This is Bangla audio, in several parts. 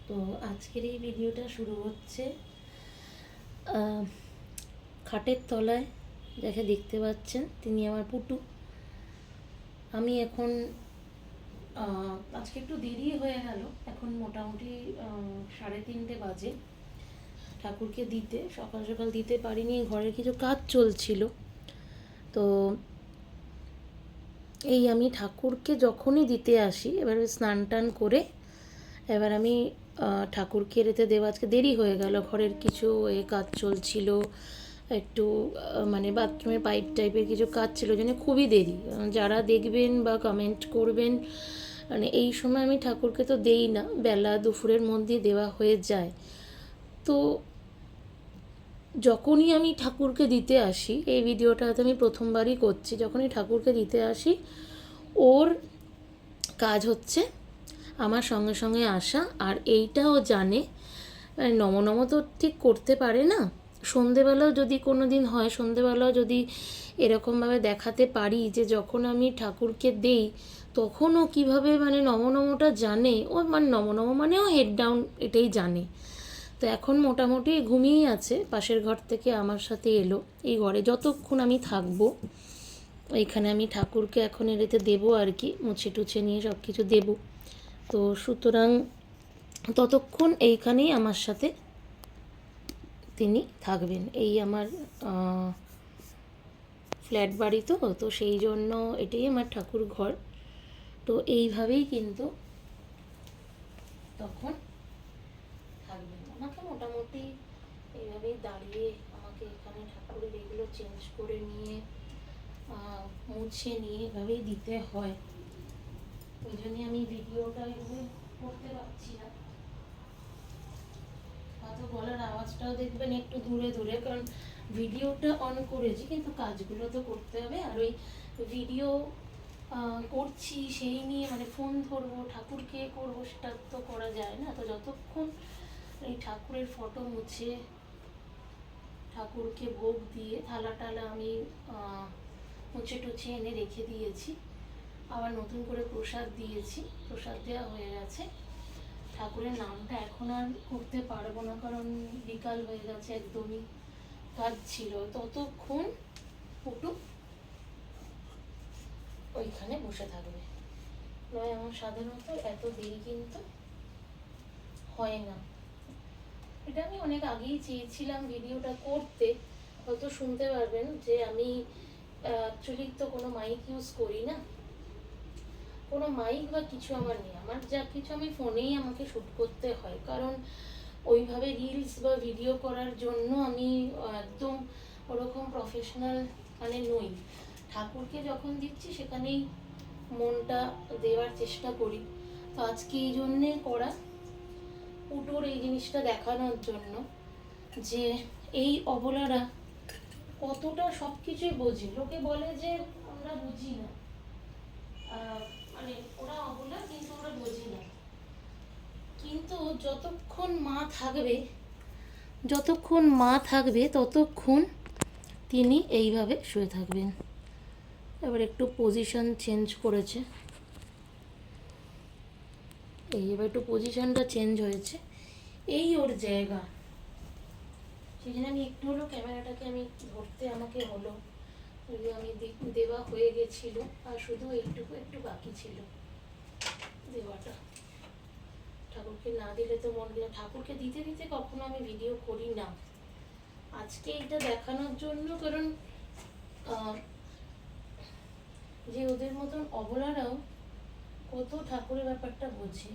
তো আজকের এই ভিডিওটা শুরু হচ্ছে খাটের তলায় যাকে দেখতে পাচ্ছেন তিনি আমার পুটু। আমি এখন আজকে একটু দেরি হয়ে গেল, এখন মোটামুটি 3:30 বাজে। ঠাকুরকে দিতে সকাল সকাল দিতে পারিনি, ঘরের কিছু কাজ চলছিল। তো এই আমি ঠাকুরকে যখনই দিতে আসি, এবার স্নান টান করে এবার আমি ঠাকুরকে রেতে দেওয়া, আজকে দেরি হয়ে গেল, ঘরের কিছু কাজ চলছিল, একটু মানে বাথরুমের পাইপ টাইপের কিছু কাজ ছিল, জন্য খুবই দেরি। যারা দেখবেন বা কমেন্ট করবেন, মানে এই সময় আমি ঠাকুরকে তো দেই না, বেলা দুপুরের মধ্যে দেওয়া হয়ে যায়। তো যখনই আমি ঠাকুরকে দিতে আসি, এই ভিডিওটা হয়তো আমি প্রথমবারই করছি, যখনই ঠাকুরকে দিতে আসি ওর কাজ হচ্ছে আমার সঙ্গে সঙ্গে আসা। আর এইটাও জানে, নম নম তো ঠিক করতে পারে না, সন্ধেবেলাও যদি কোনো দিন হয়, সন্ধেবেলাও যদি এরকমভাবে দেখাতে পারি যে যখন আমি ঠাকুরকে দেই তখন ও কীভাবে মানে নমনমটা জানে, ও মানে নমনম মানে ও হেড ডাউন এটাই জানে। তো এখন মোটামুটি ঘুমিয়েই আছে, পাশের ঘর থেকে আমার সাথে এলো। এই ঘরে যতক্ষণ আমি থাকবো, এইখানে আমি ঠাকুরকে এখন এড়েতে দেবো আর কি, মুছে টুছে নিয়ে সব কিছু দেবো। তো সুতরাং ততক্ষণ এইখানেই আমার সাথে তিনি থাকবেন। এই আমার ফ্ল্যাট বাড়ি, তো তো সেই জন্য এটাই আমার ঠাকুর ঘর। তো এইভাবেই কিন্তু তখন থাকবেন। আমাকে মোটামুটি এইভাবেই দাঁড়িয়ে আমাকে এখানে ঠাকুরের এগুলো চেঞ্জ করে নিয়ে মুছে নিয়ে এভাবেই দিতে হয়। ওই জন্যে আমি ভিডিওটা এভাবে করতে পারছি না, হয়তো গলার আওয়াজটাও দেখবেন একটু দূরে দূরে, কারণ ভিডিওটা অন করেছি কিন্তু কাজগুলো তো করতে হবে। আর ওই ভিডিও করছি সেই নিয়ে মানে ফোন ধরবো ঠাকুরকে করবো সেটা তো করা যায় না। তো যতক্ষণ এই ঠাকুরের ফটো মুছে ঠাকুরকে ভোগ দিয়ে থালা টালা আমি মুছে টুছে এনে রেখে দিয়েছি, আবার নতুন করে প্রসাদ দিয়েছি, প্রসাদ দেওয়া হয়ে গেছে। ঠাকুরের নামটা এখন আর করতে পারবো না, কারণ বিকাল হয়ে গেছে, একদমই কাজ ছিল। ততক্ষণ পুটু ওইখানে বসে থাকবে, নয় আমার সাধারণত এত দেরি কিন্তু হয় না। এটা আমি অনেক আগেই চেয়েছিলাম ভিডিওটা করতে, হয়তো শুনতে পারবেন যে আমি অ্যাকচুয়ালি তো কোনো মাইক ইউজ করি না, কোনো মাইক বা কিছু আমার নেই, আমার যা কিছু আমি ফোনেই আমাকে শ্যুট করতে হয়, কারণ ওইভাবে রিলস বা ভিডিও করার জন্য আমি একদম ওরকম প্রফেশনাল মানে নই। ঠাকুরকে যখন দিচ্ছি সেখানেই মনটা দেওয়ার চেষ্টা করি। তো আজকে এই জন্যে করা, পুটোর এই জিনিসটা দেখানোর জন্য যে এই অবলারা কতটা সব কিছুই বোঝে। লোকে বলে যে আমরা বুঝি না, মানে ওরা অবলা কিন্তু ওরা বোঝে না, কিন্তু যতক্ষণ মা থাকবে ততক্ষণ তিনি এইভাবে শুয়ে থাকবেন। এবার একটু পজিশন চেঞ্জ করেছে, এবার একটু পজিশনটা চেঞ্জ হয়েছে, এই ওর জায়গা। সেই জন্য আমি একটু হলো ক্যামেরাটাকে আমি ধরতে আমাকে হলো, আমি দেওয়া হয়ে গেছিল, আর শুধু এইটুকু একটু বাকি ছিল দেওয়াটা। ঠাকুরকে না দিলে তো মন দিলে, ঠাকুরকে দিতে দিতে কখনো আমি ভিডিও করি না। আজকে এটা দেখানোর জন্য, কারণ যে ওদের মতন অবলারাও কত ঠাকুরের ব্যাপারটা বোঝে।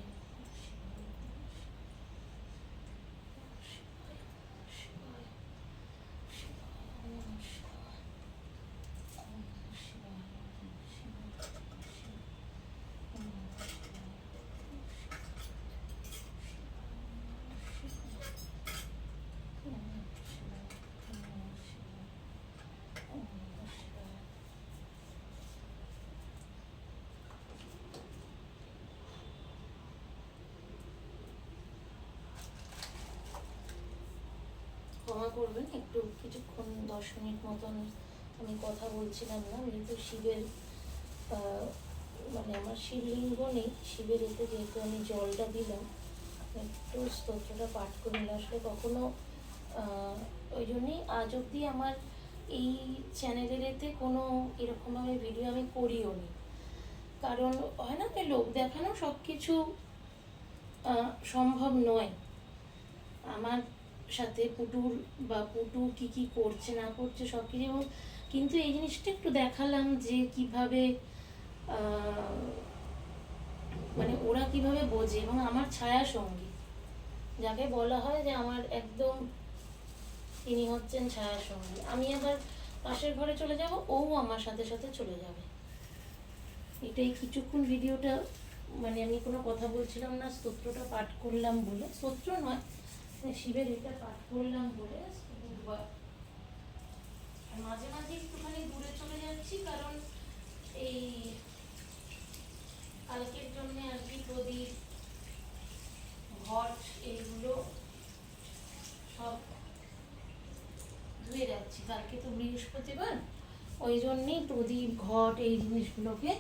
ক্ষমা করবেন, একটু কিছুক্ষণ 10 মিনিট মতন আমি কথা বলছিলাম না, যেহেতু শিবের মানে আমার শিবলিঙ্গ নেই, শিবের এতে যেহেতু আমি জলটা দিলাম একটু স্তোত্রটা পাঠ করে নিলে আসলে কখনো ওই জন্যই আজ অবধি আমার এই চ্যানেলের এতে কোনো এরকমভাবে ভিডিও আমি করিও নি, কারণ হয় না যে লোক দেখানো সব কিছু সম্ভব নয়। আমার সাথে পুটু কি কি করছে না করছে সব কিছু, এবং কিন্তু এই জিনিসটা একটু দেখালাম যে কিভাবে মানে ওরা কিভাবে বোঝে, এবং আমার ছায়া সঙ্গী যাকে বলা হয় যে আমার একদম তিনি হচ্ছেন ছায়া সঙ্গী। আমি আবার পাশের ঘরে চলে যাব, ও আমার সাথে সাথে চলে যাবে। এটাই কিছুক্ষণ ভিডিওটা মানে আমি কোনো কথা বলছিলাম না, স্তোত্রটা পাঠ করলাম বলে, স্তোত্র নয় শিবের এটা পাঠ করলাম বলে মাঝে মাঝে একটুখানি দূরে চলে যাচ্ছি, কারণ এই কালকের জন্য আর কি প্রদীপ ঘট এইগুলো সব ধুয়ে যাচ্ছি। কালকে তো বৃহস্পতিবার, ওই জন্যেই প্রদীপ ঘট এই জিনিসগুলোকে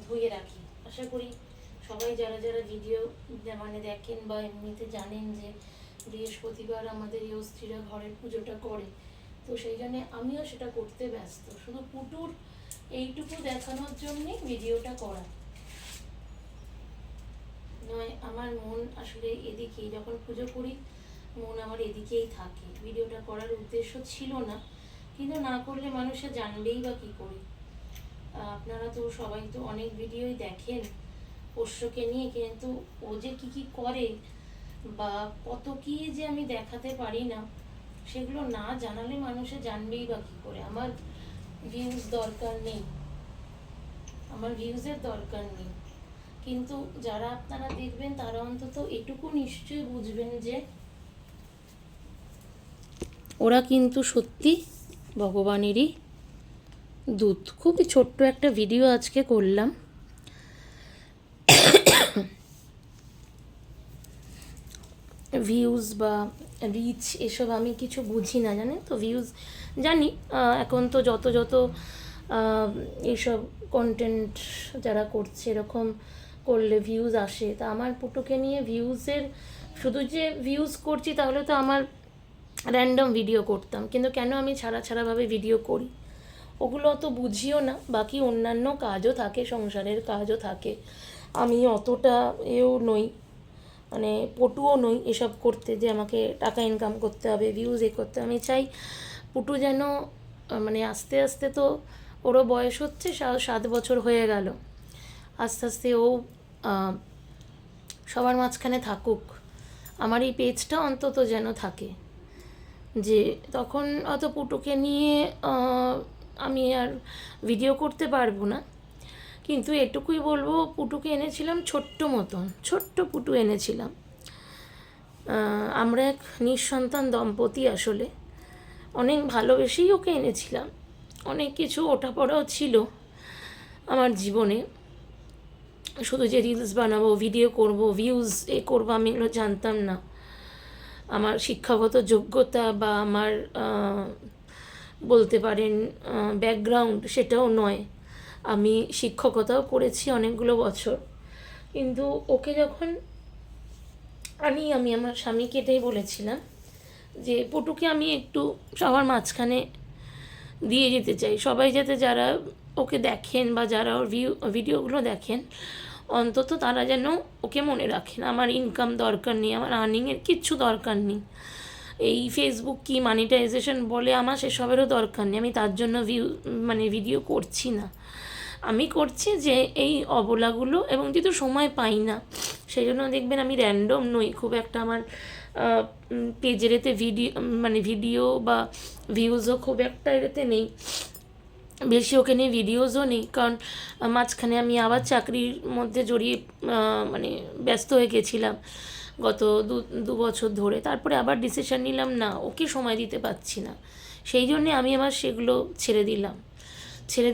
ধুয়ে রাখি। আশা করি সবাই যারা যারা ভিডিও মানে দেখেন বা এমনিতে জানেন যে বৃহস্পতিবার আমাদের এই স্ত্রীরা ঘরের পুজোটা করে, তো সেই জন্য আমিও সেটা করতে ব্যস্ত। শুধু পুটুর এইটুকু দেখানোর জন্যে ভিডিওটা করা নয়, আমার মন আসলে এদিকেই, যখন পুজো করি মন আমার এদিকেই থাকে। ভিডিওটা করার উদ্দেশ্য ছিল না, কিন্তু না করলে মানুষে জানবেই বা কী করে। আপনারা তো সবাই তো অনেক ভিডিওই দেখেন পোষ্যকে নিয়ে, কিন্তু ও যে কী কী করে বা কত কী যে আমি দেখাতে পারি না, সেগুলো না জানালে মানুষে জানবেই বা কী করে। আমার ভিউজ দরকার নেই, আমার ভিউজের দরকার নেই, কিন্তু যারা আপনারা দেখবেন তারা অন্তত এটুকু নিশ্চয়ই বুঝবেন যে ওরা কিন্তু সত্যি ভগবানেরই দূত। খুবই ছোট্ট একটা ভিডিও আজকে করলাম। ভিউজ বা রিচ এসব আমি কিছু বুঝি না, জানেন তো। ভিউজ জানি, এখন তো যত এইসব কন্টেন্ট যারা করছে এরকম করলে ভিউজ আসে, তা আমার পুটুকে নিয়ে ভিউজের শুধু যে ভিউজ করছি তাহলে তো আমার র্যান্ডম ভিডিও করতাম, কিন্তু কেন আমি ছাড়াভাবে ভিডিও করি ওগুলো অত বুঝিও না। বাকি অন্যান্য কাজও থাকে, সংসারের কাজও থাকে, আমি অতটা নই, মানে পটুও নই এসব করতে যে আমাকে টাকা ইনকাম করতে হবে, ভিউজ করতে। আমি চাই পুটু যেন মানে আস্তে আস্তে, তো ওরও বয়স হচ্ছে 7 বছর হয়ে গেল, আস্তে আস্তে ও সবার মাঝখানে থাকুক, আমার এই পেজটা অন্তত যেন থাকে। যে তখন অত পুটুকে নিয়ে আমি আর ভিডিও করতে পারবো না, কিন্তু এটুকুই বলবো, পুটুকে এনেছিলাম ছোট্ট পুটু এনেছিলাম। আমরা এক নিঃসন্তান দম্পতি, আসলে অনেক ভালোবেসেই ওকে এনেছিলাম। অনেক কিছু ওঠাপড়াও ছিল আমার জীবনে, শুধু যে রিলস বানাবো, ভিডিও করব, ভিউজ করবো, আমি এগুলো জানতাম না। আমার শিক্ষাগত যোগ্যতা বা আমার বলতে পারেন ব্যাকগ্রাউন্ড সেটাও নয়। আমি শিক্ষকতাও করেছি অনেকগুলো বছর, কিন্তু ওকে যখন আমি আমার স্বামীকে এটাই বলেছিলাম যে পুটুকে আমি একটু সবার মাঝখানে দিয়ে যেতে চাই। সবাই যাতে যারা ওকে দেখেন বা যারা ওর ভিডিওগুলো দেখেন, অন্তত তারা যেন ওকে মনে রাখেন। আমার ইনকাম দরকার নেই, আমার আর্নিংয়ের কিচ্ছু দরকার নেই। এই ফেসবুক কি মনিটাইজেশন বলে, আমার সেসবেরও দরকার নেই। আমি তার জন্য ভিডিও করছি না, আমি করছি যে এই অবলাগুলো, এবং যেহেতু সময় পাই না সেই জন্য দেখবেন আমি র্যান্ডম নই খুব একটা, আমার পেজের এতে ভিডিও বা ভিউজও খুব একটা এতে নেই বেশি, ওকে নিয়ে ভিডিওসও নেই, কারণ মাঝখানে আমি আবার চাকরির মধ্যে জড়িয়ে ব্যস্ত হয়ে গেছিলাম গত 2 বছর ধরে। তারপরে আবার ডিসিশন নিলাম না, ওকে সময় দিতে পারছি না, সেই জন্যে আমি আবার সেগুলো ছেড়ে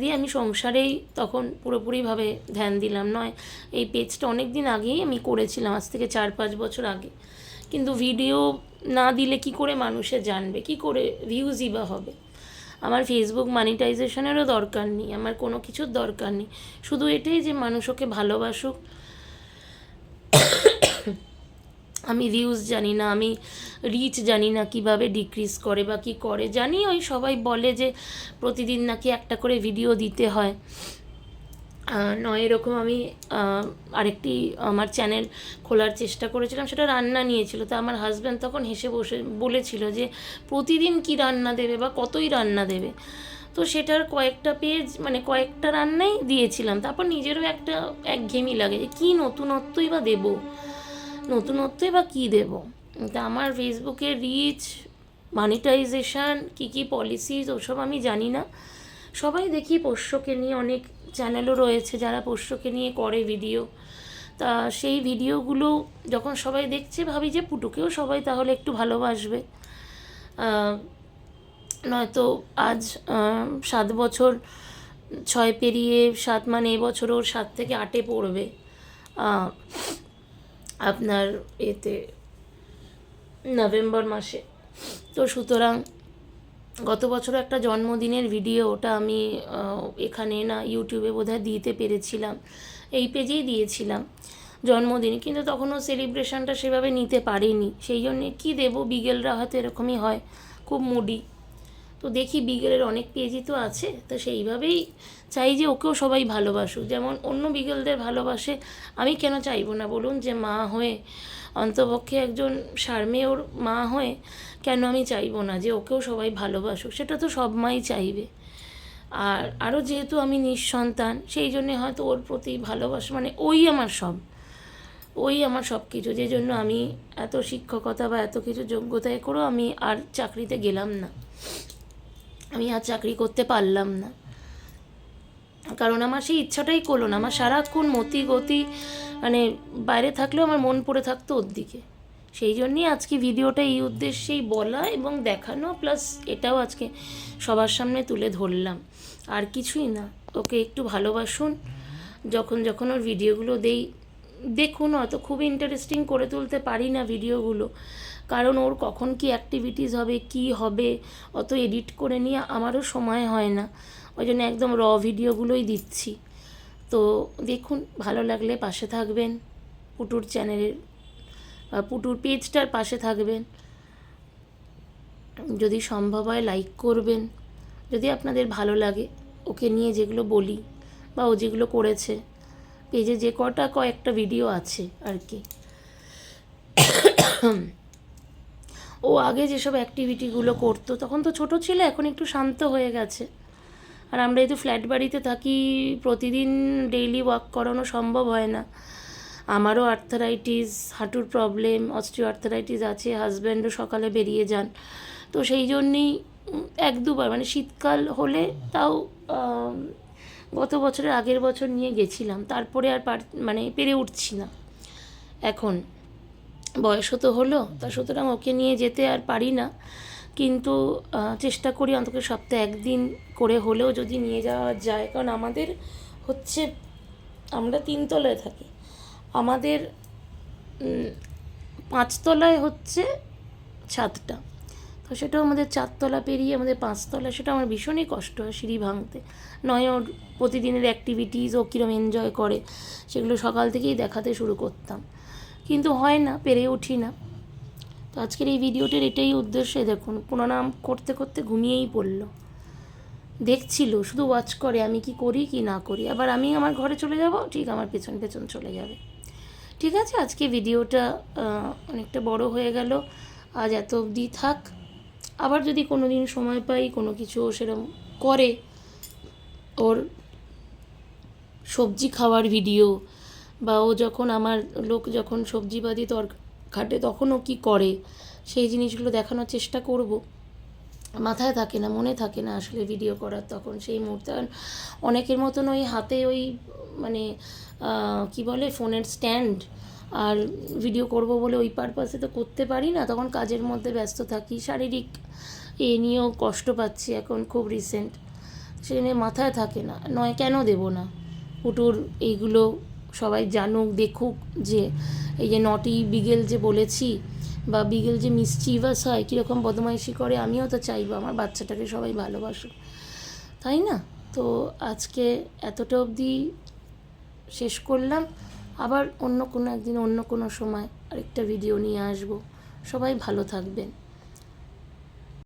দিয়ে আমি সংসারেই তখন পুরোপুরিভাবে ধ্যান দিলাম। নয়, এই পেজটা অনেক দিন আগেই আমি করেছিলাম, আজ থেকে 4-5 বছর আগে, কিন্তু ভিডিও না দিলে কি করে মানুষে জানবে, কি করে ভিউজই বা হবে। আমার ফেসবুক মনিটাইজেশনেরও দরকার নেই, আমার কোনো কিছুর দরকার নেই, শুধু এটাই যে মানুষ ওকে ভালোবাসুক, আমি ভিউজ জানি না, আমি রিচ জানি না কিভাবে ডিক্রিজ করে বা কী করে। জানি ওই সবাই বলে যে প্রতিদিন নাকি একটা করে ভিডিও দিতে হয়, নয় এরকম। আমি আরেকটি আমার চ্যানেল খোলার চেষ্টা করেছিলাম, সেটা রান্না নিয়েছিল। তো আমার হাজব্যান্ড তখন হেসে বলেছিল যে প্রতিদিন কি রান্না দেবে বা কতই রান্না দেবে। তো সেটার কয়েকটা পেজ মানে কয়েকটা রান্নাই দিয়েছিলাম। তারপর নিজেরও একটা একঘেয়েমি লাগে যে কী নতুনত্বই বা দেবো, নতুনত্বই বা কী দেবো। তা আমার ফেসবুকের রিচ, মনিটাইজেশান, কী কী পলিসিস ওসব আমি জানি না। সবাই দেখি পোষ্যকে নিয়ে, অনেক চ্যানেলও রয়েছে যারা পোষ্যকে নিয়ে করে ভিডিও। তা সেই ভিডিওগুলো যখন সবাই দেখছে ভাবি যে পুটুকেও সবাই তাহলে একটু ভালোবাসবে। নয়তো আজ 7 বছর 6 পেরিয়ে 7 মানে এবছর ওর 7 থেকে 8-এ পড়বে আপনার এতে নভেম্বর মাসে। তো সুতরাং গত বছর একটা জন্মদিনের ভিডিও, ওটা আমি এখানে না ইউটিউবে বোধহয় দিতে পেরেছিলাম, এই পেজেই দিয়েছিলাম জন্মদিন, কিন্তু তখনও সেলিব্রেশনটা সেভাবে নিতে পারিনি। সেই জন্যে কী দেবো, বিগেলরা হয়তো এরকমই হয়, খুব মুডি। তো দেখি বিগেলের অনেক পেজই তো আছে, তো সেইভাবেই চাই যে ওকেও সবাই ভালোবাসুক, যেমন অন্য বিগেলদের ভালোবাসে। আমি কেন চাইবো না বলুন, যে মা হয়ে, অন্তপক্ষে একজন সারমেয়র মা হয়ে কেন আমি চাইবো না যে ওকেও সবাই ভালোবাসুক? সেটা তো সব মাই চাইবে। আর আরও যেহেতু আমি নিঃসন্তান, সেই জন্যে হয়তো ওর প্রতি ভালোবাসা মানে ওই আমার সব, ওই আমার সব কিছু। যে জন্য আমি এত শিক্ষকতা বা এত কিছু যোগ্যতায় করেও আমি আর চাকরিতে গেলাম না, আমি আর চাকরি করতে পারলাম না, কারণ আমার সেই ইচ্ছাটাই করলো না। আমার সারাক্ষণ মতি গতি মানে বাইরে থাকলেও আমার মন পড়ে থাকতো ওর দিকে। সেই জন্যই আজকে ভিডিওটা এই উদ্দেশ্যেই বলা এবং দেখানো, প্লাস এটাও আজকে সবার সামনে তুলে ধরলাম। আর কিছুই না, ওকে একটু ভালোবাসুন। যখন যখন ওর ভিডিওগুলো দেই দেখুন, হয়তো খুব ইন্টারেস্টিং করে তুলতে পারি না ভিডিওগুলো, কারণ ওর কখন কি অ্যাক্টিভিটিস হবে, কি হবে, অত এডিট করে নিয়ে আমারও সময় হয় না। ওই জন্য একদম র ভিডিওগুলোই দিচ্ছি। তো দেখুন, ভালো লাগলে পাশে থাকবেন, পুটুর চ্যানেলের বা পুটুর পেজটার পাশে থাকবেন। যদি সম্ভব হয় লাইক করবেন, যদি আপনাদের ভালো লাগে ওকে নিয়ে যেগুলো বলি বা ও যেগুলো করেছে। পেজে যে কয়েকটা ভিডিও আছে আর কি, ও আগে যেসব অ্যাক্টিভিটিগুলো করতো তখন তো ছোট ছিল, এখন একটু শান্ত হয়ে গেছে। আর আমরা এই তো ফ্ল্যাট বাড়িতে থাকি, প্রতিদিন ডেইলি ওয়াক করানো সম্ভব হয় না। আমারও আর্থারাইটিস, হাঁটুর প্রবলেম, অস্টিও আর্থারাইটিস আছে, হাজব্যান্ডও সকালে বেরিয়ে যান। তো সেই জন্যেই 1-2 বার মানে শীতকাল হলে তাও গত বছরের আগের বছর নিয়ে গেছিলাম, তারপরে আর মানে পেরে উঠছি না। এখন বয়সও তো হলো, তা সুতরাং ওকে নিয়ে যেতে আর পারি না, কিন্তু চেষ্টা করি অন্তত সপ্তাহে 1 দিন করে হলেও যদি নিয়ে যাওয়া যায়। কারণ আমাদের হচ্ছে, আমরা 3 তলায় থাকি, আমাদের 5 তলায় হচ্ছে ছাদটা, তো সেটাও আমাদের 4 তলা পেরিয়ে আমাদের 5 তলা, সেটা আমার ভীষণই কষ্ট হয় সিঁড়ি ভাঙতে। নয় ওর প্রতিদিনের অ্যাক্টিভিটিস ও কীরকম এনজয় করে সেগুলো সকাল থেকেই দেখাতে শুরু করতাম, কিন্তু হয় না, পেরে উঠি না। তো আজকের এই ভিডিওটির এটাই উদ্দেশ্যে, দেখুন প্রণাম করতে করতে ঘুমিয়েই পড়ল, দেখছিল, শুধু ওয়াচ করে আমি কি করি কি না করি। আবার আমি আমার ঘরে চলে যাব, ঠিক আমার পেছন পেছন চলে যাবে। ঠিক আছে, আজকে ভিডিওটা অনেকটা বড় হয়ে গেল, আজ এত অবধি থাক। আবার যদি কোনো দিন সময় পাই, কোনো কিছু সেরকম করে, ওর সবজি খাওয়ার ভিডিও, বা ও যখন আমার লোক যখন সবজিবাদি খাটে তখন ও কী করে সেই জিনিসগুলো দেখানোর চেষ্টা করব। মাথায় থাকে না, মনে থাকে না আসলে ভিডিও করার তখন সেই মুহূর্তে। অনেকের মতন ওই হাতে ওই মানে কি বলে ফোনের স্ট্যান্ড আর ভিডিও করব বলে ওই পারপাসে তো করতে পারি না, তখন কাজের মধ্যে ব্যস্ত থাকি, শারীরিক এ নিয়েও কষ্ট পাচ্ছি এখন খুব রিসেন্ট, সেই নিয়ে মাথায় থাকে না। নয় কেন দেব না, পুটুর এইগুলো সবাই জানুক, দেখুক যে এই যে নটি বিগেল যে বলেছি, বা বিগেল যে মিসচিভাস হয়, কীরকম বদমাইশি করে, আমিও তো চাইবো আমার বাচ্চাটাকে সবাই ভালোবাসুক, তাই না? তো আজকে এতটা অবধি শেষ করলাম। আবার অন্য কোনো একদিন অন্য কোনো সময় আরেকটা ভিডিও নিয়ে আসবো। সবাই ভালো থাকবেন।